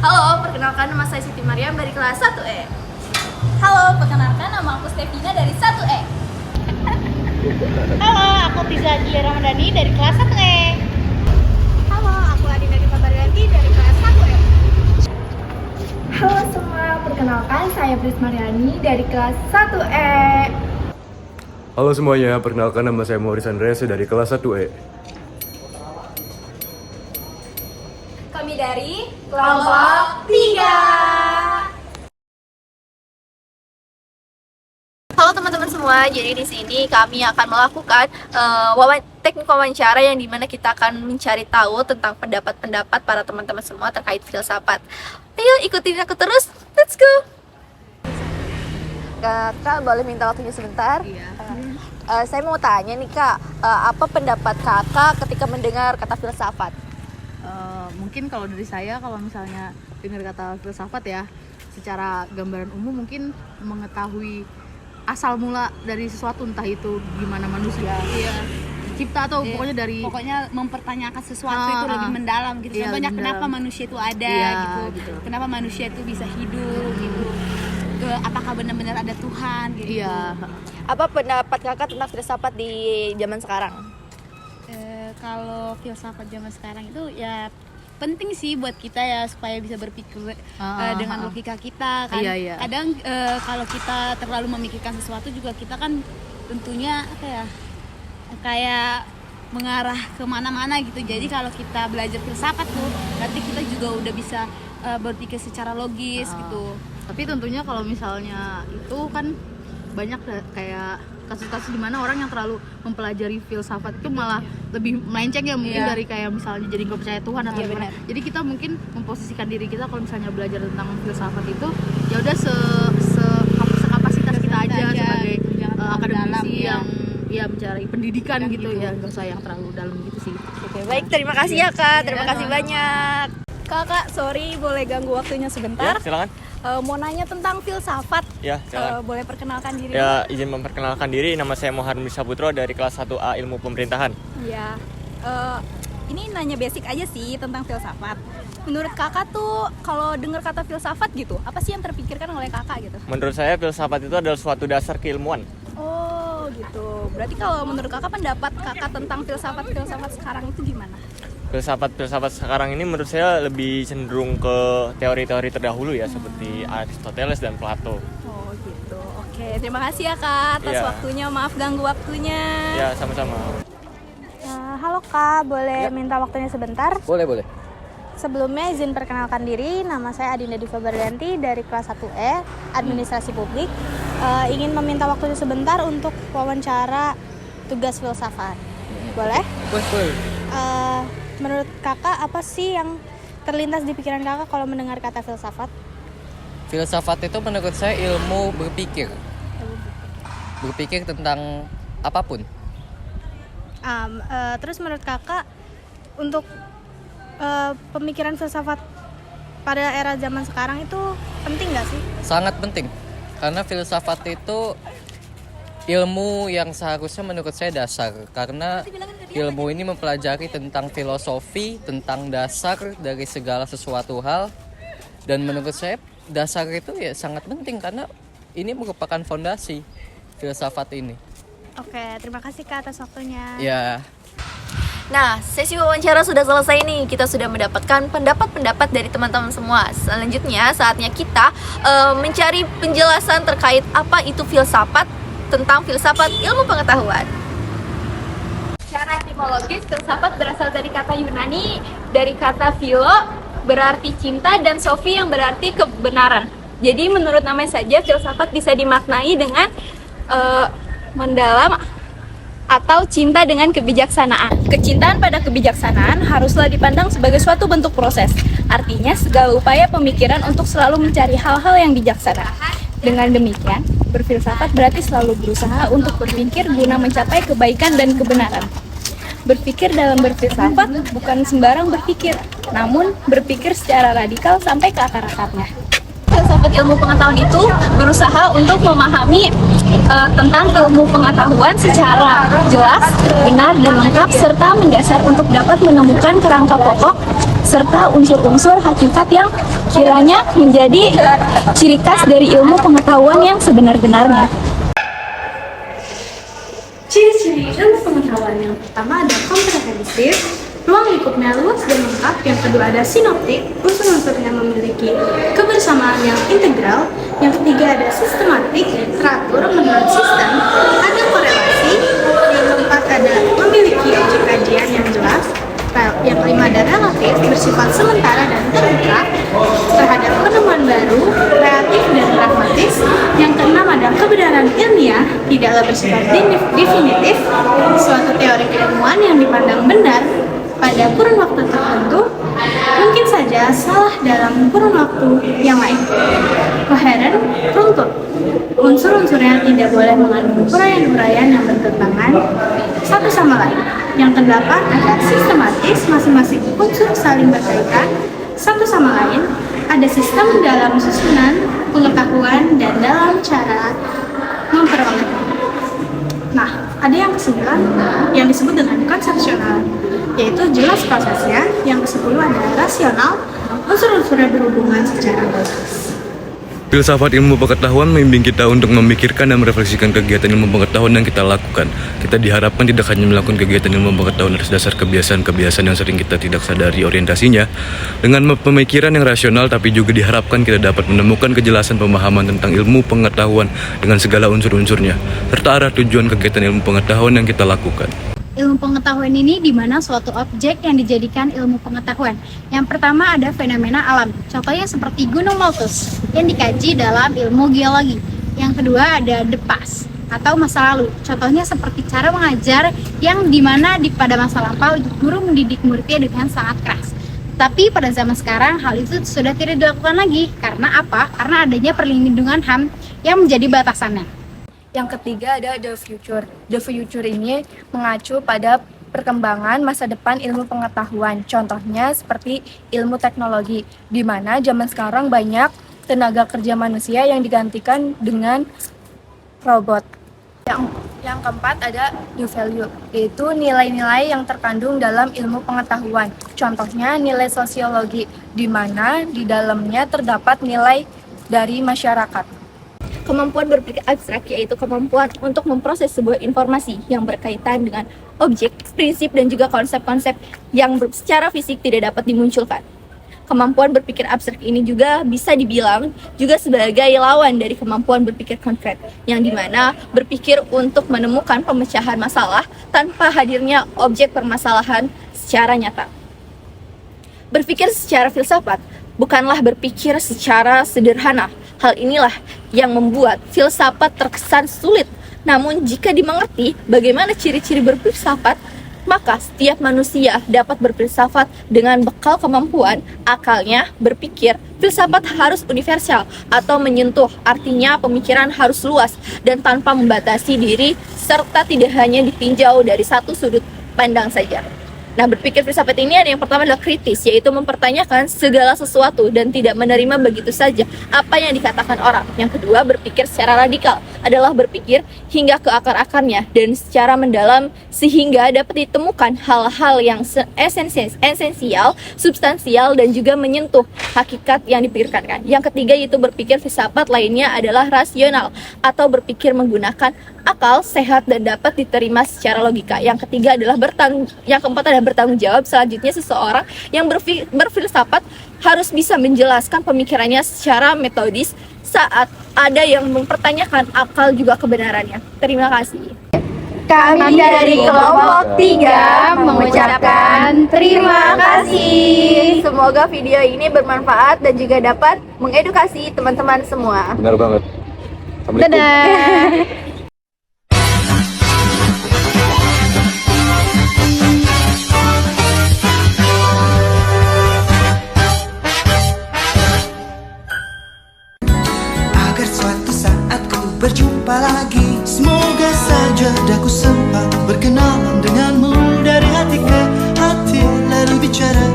Halo, perkenalkan nama saya Siti Mariam dari kelas 1E. Halo, perkenalkan nama aku Stevina dari 1E. Halo, aku Tiza Juli Ramadhani dari kelas 1E. Halo, aku Adina Diva Barganti dari kelas 1E. Halo semua, perkenalkan saya Bris Mariani dari kelas 1E. Halo semuanya, perkenalkan nama saya Maurice Andreas dari kelas 1E. Kami dari Kelompok 3. Halo teman-teman semua, jadi di sini kami akan melakukan teknik wawancara yang dimana kita akan mencari tahu tentang pendapat-pendapat para teman-teman semua terkait filsafat. Ayo ikutin aku terus, let's go! Kak, boleh minta waktunya sebentar? Iya. Saya mau tanya nih Kak, apa pendapat Kakak ketika mendengar kata filsafat? Mungkin kalau dari saya, kalau misalnya dengar kata filsafat ya, secara gambaran umum mungkin mengetahui asal mula dari sesuatu, entah itu gimana manusia cipta atau pokoknya mempertanyakan sesuatu itu lebih mendalam gitu. Iya, Contohnya lebih kenapa mendalam. manusia itu ada gitu. Kenapa manusia itu bisa hidup gitu. Apakah benar-benar ada Tuhan gitu. Iya. Apa pendapat Kakak tentang filsafat di zaman sekarang? Kalau filsafat zaman sekarang itu ya penting sih buat kita ya, supaya bisa berpikir dengan logika kita kan. Iya. Kadang kalau kita terlalu memikirkan sesuatu juga kita kan tentunya kayak mengarah kemana-mana gitu. Jadi kalau kita belajar filsafat tuh nanti kita juga udah bisa berpikir secara logis gitu. Tapi tentunya kalau misalnya itu kan banyak kayak kasus-kasus di mana orang yang terlalu mempelajari filsafat itu malah lebih melenceng ya, mungkin dari kayak misalnya jadi nggak percaya Tuhan atau gimana. Jadi kita mungkin memposisikan diri kita kalau misalnya belajar tentang filsafat itu ya udah sekapasitas kita aja sebagai akademisi yang mencari pendidikan gitu ya, nggak usah yang terlalu dalam gitu sih. Oke, baik, terima kasih ya Kak, terima kasih banyak. Kakak, sorry boleh ganggu waktunya sebentar? Ya, silakan. Mau nanya tentang filsafat. Ya, silakan. Boleh perkenalkan diri? Ya, izin memperkenalkan diri, nama saya Muharrem Saputro dari kelas 1A Ilmu Pemerintahan. Iya. Ini nanya basic aja sih tentang filsafat. Menurut kakak tuh kalau dengar kata filsafat gitu, apa sih yang terpikirkan oleh kakak gitu? Menurut saya filsafat itu adalah suatu dasar keilmuan. Oh gitu. Berarti kalau menurut kakak, pendapat kakak tentang filsafat sekarang itu gimana? Filsafat sekarang ini menurut saya lebih cenderung ke teori-teori terdahulu ya, seperti Aristoteles dan Plato. Oh gitu. Oke, terima kasih ya Kak atas Iya. waktunya. Maaf ganggu waktunya. Ya, sama-sama. Halo Kak, boleh minta waktunya sebentar? Boleh. Sebelumnya izin perkenalkan diri, nama saya Adina Diva Barganti dari kelas 1E, Administrasi Publik. Ingin meminta waktunya sebentar untuk wawancara tugas filsafat. Boleh? Boleh. Menurut kakak, apa sih yang terlintas di pikiran kakak kalau mendengar kata filsafat? Filsafat itu menurut saya ilmu berpikir. Berpikir tentang apapun. Terus menurut kakak, untuk pemikiran filsafat pada era zaman sekarang itu penting nggak sih? Sangat penting. Karena filsafat itu ilmu yang seharusnya menurut saya dasar. Karena ilmu ini mempelajari tentang filosofi, tentang dasar dari segala sesuatu hal. Dan menurut saya dasar itu ya sangat penting karena ini merupakan fondasi filsafat ini. Oke, terima kasih Kak atas waktunya. Ya. Nah, sesi wawancara sudah selesai nih. Kita sudah mendapatkan pendapat-pendapat dari teman-teman semua. Selanjutnya, saatnya kita mencari penjelasan terkait apa itu filsafat, tentang filsafat ilmu pengetahuan. Secara etimologis, filsafat berasal dari kata Yunani, dari kata philo berarti cinta dan sophi yang berarti kebenaran. Jadi menurut namanya saja, filsafat bisa dimaknai dengan mendalam atau cinta dengan kebijaksanaan. Kecintaan pada kebijaksanaan haruslah dipandang sebagai suatu bentuk proses. Artinya segala upaya pemikiran untuk selalu mencari hal-hal yang bijaksana. Dengan demikian, berfilsafat berarti selalu berusaha untuk berpikir guna mencapai kebaikan dan kebenaran. Berpikir dalam berfilsafat bukan sembarang berpikir, namun berpikir secara radikal sampai ke akar-akarnya. Filsafat ilmu pengetahuan itu berusaha untuk memahami tentang ilmu pengetahuan secara jelas, benar, dan lengkap, serta mendasar untuk dapat menemukan kerangka pokok serta unsur-unsur hakikat yang kiranya menjadi ciri khas dari ilmu pengetahuan yang sebenar-benarnya. Ciri-ciri ilmu pengetahuan yang pertama ada komprehensif, ruang lingkupnya luas dan lengkap. Yang kedua ada sinoptik, unsur-unsur yang memiliki kebersamaan yang integral. Yang ketiga ada sistematik, teratur menurut sistem, ada korelasi. Yang keempat ada memiliki objek kajian yang jelas. Yang kelima ada relatif, bersifat sementara dan terbuka terhadap penemuan baru, kreatif dan pragmatis. Yang keenam ada kebenaran ilmiah, tidaklah bersifat definitif, suatu teori keilmuan yang dipandang benar pada kurun waktu tertentu, mungkin saja salah dalam kurun waktu yang lain. Koheren, runtut, unsur-unsurnya tidak boleh mengandung uraian-uraian yang bertentangan satu sama lain. Yang kedelapan ada sistematis, masing-masing unsur saling berkaitan satu sama lain, ada sistem dalam susunan pengetahuan dan dalam cara memperoleh. Nah, ada yang kesembilan yang disebut dengan konsepsional, yaitu jelas prosesnya. Yang ke-10 ada rasional, unsur-unsurnya berhubungan secara logis. Filsafat ilmu pengetahuan membimbing kita untuk memikirkan dan merefleksikan kegiatan ilmu pengetahuan yang kita lakukan. Kita diharapkan tidak hanya melakukan kegiatan ilmu pengetahuan atas dasar kebiasaan-kebiasaan yang sering kita tidak sadari orientasinya dengan pemikiran yang rasional, tapi juga diharapkan kita dapat menemukan kejelasan pemahaman tentang ilmu pengetahuan dengan segala unsur-unsurnya, serta arah tujuan kegiatan ilmu pengetahuan yang kita lakukan. Ilmu pengetahuan ini di mana suatu objek yang dijadikan ilmu pengetahuan. Yang pertama ada fenomena alam, contohnya seperti Gunung Meletus yang dikaji dalam ilmu geologi. Yang kedua ada the past atau masa lalu, contohnya seperti cara mengajar yang dimana pada masa lampau guru mendidik muridnya dengan sangat keras. Tapi pada zaman sekarang hal itu sudah tidak dilakukan lagi. Karena apa? Karena adanya perlindungan HAM yang menjadi batasannya. Yang ketiga ada the future. The future ini mengacu pada perkembangan masa depan ilmu pengetahuan. Contohnya seperti ilmu teknologi, di mana zaman sekarang banyak tenaga kerja manusia yang digantikan dengan robot. Yang keempat ada the value, yaitu nilai-nilai yang terkandung dalam ilmu pengetahuan. Contohnya nilai sosiologi, di mana di dalamnya terdapat nilai dari masyarakat. Kemampuan berpikir abstrak yaitu kemampuan untuk memproses sebuah informasi yang berkaitan dengan objek, prinsip, dan juga konsep-konsep yang secara fisik tidak dapat dimunculkan. Kemampuan berpikir abstrak ini juga bisa dibilang juga sebagai lawan dari kemampuan berpikir konkret, yang dimana berpikir untuk menemukan pemecahan masalah tanpa hadirnya objek permasalahan secara nyata. Berpikir secara filsafat bukanlah berpikir secara sederhana. Hal inilah yang membuat filsafat terkesan sulit. Namun jika dimengerti bagaimana ciri-ciri berfilsafat, maka setiap manusia dapat berfilsafat dengan bekal kemampuan akalnya berpikir. Filsafat harus universal atau menyentuh, artinya pemikiran harus luas dan tanpa membatasi diri, serta tidak hanya ditinjau dari satu sudut pandang saja. Nah, berpikir filsafat ini ada yang pertama adalah kritis, yaitu mempertanyakan segala sesuatu dan tidak menerima begitu saja apa yang dikatakan orang. Yang kedua, berpikir secara radikal adalah berpikir hingga ke akar-akarnya dan secara mendalam sehingga dapat ditemukan hal-hal yang esensial, substansial, dan juga menyentuh hakikat yang dipikirkan. Yang ketiga yaitu berpikir filsafat lainnya adalah rasional atau berpikir menggunakan akal sehat dan dapat diterima secara logika. Yang ketiga adalah yang keempat adalah bertanggung jawab. Selanjutnya seseorang yang berfilsafat harus bisa menjelaskan pemikirannya secara metodis saat ada yang mempertanyakan akal juga kebenarannya. Terima kasih. Kami dari kelompok 3 mengucapkan terima kasih. Semoga video ini bermanfaat dan juga dapat mengedukasi teman-teman semua. Benar banget. Dadah. Berjumpa lagi, semoga saja daku sempat berkenalan denganmu dari hati ke hati lalu bicara